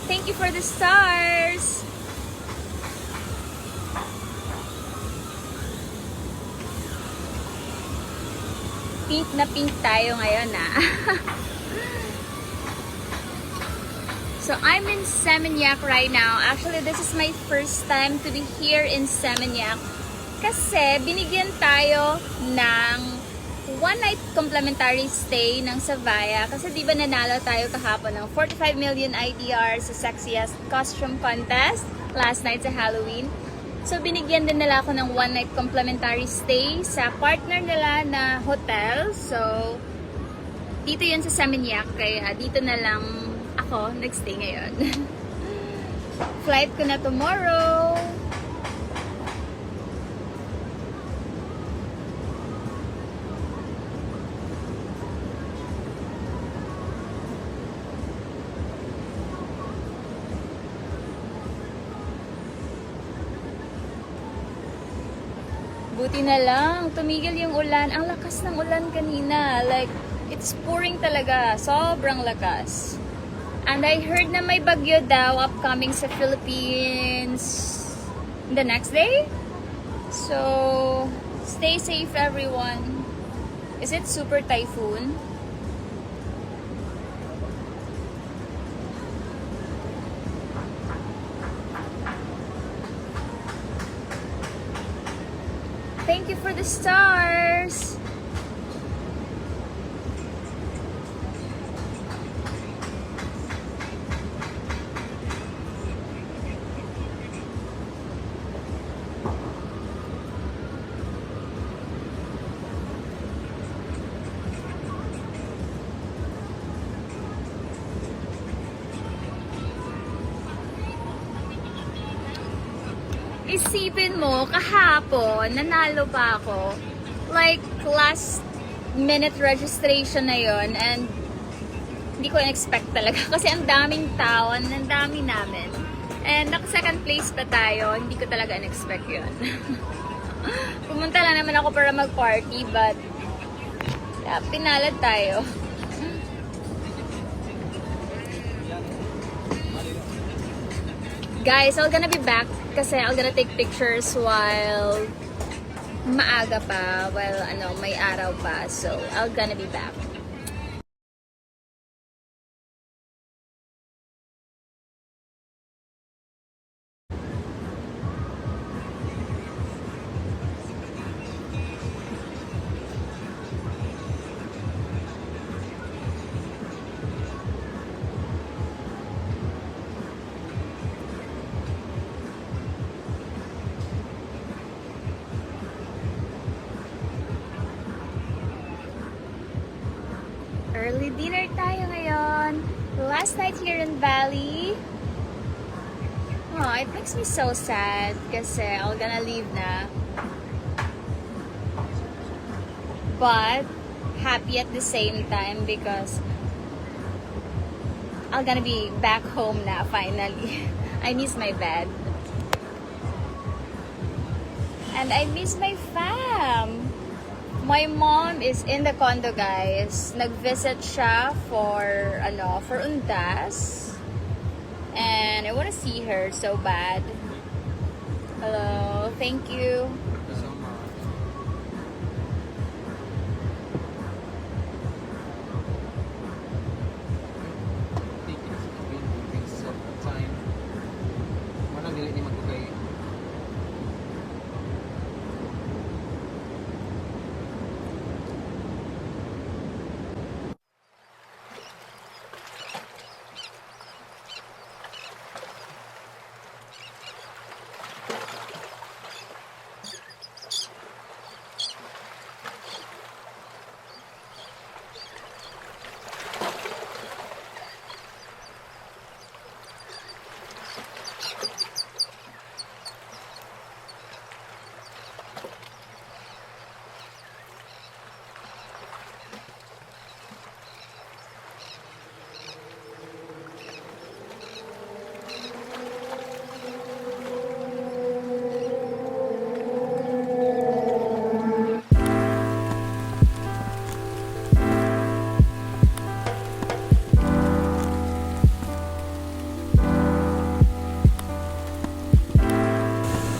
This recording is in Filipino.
Thank you for the stars. Pink na pink tayo ngayon, ah. So, I'm in Seminyak right now. Actually, this is my first time to be here in Seminyak. Kasi, binigyan tayo ng one-night complimentary stay ng Savaya. Kasi di ba nanalo tayo kahapon ng 45 million IDR sa Sexiest Costume Contest last night sa Halloween. So, binigyan din nila ako ng one-night complimentary stay sa partner nila na hotel. So, dito yun sa Seminyak. Kaya dito na lang ako nag-stay ngayon. Flight ko na tomorrow. Buti na lang, tumigil yung ulan. Ang lakas ng ulan kanina. Like, it's pouring talaga. Sobrang lakas. And I heard na may bagyo daw upcoming sa Philippines the next day. So, stay safe everyone. Is it super typhoon? Thank you for the stars. Isipin mo, kahapon, nanalo pa ako. Like, last minute registration na yon, and hindi ko in-expect talaga. Kasi ang daming tao, ang dami namin. And naka-second place pa tayo, hindi ko talaga in-expect yun. Pumunta lang naman ako para mag-party, but yeah, pinalad tayo. Guys, I'm gonna be back kasi I'm gonna take pictures while maaga pa, while may araw pa. So, I'm gonna be back. Early dinner tayo ngayon. Last night here in Bali. Oh, it makes me so sad kasi I'm gonna leave na. But happy at the same time because I'm gonna be back home na finally. I miss my bed. And I miss my fam. My mom is in the condo, guys. Nag-visit siya for Undas. And I want to see her so bad. Hello, thank you.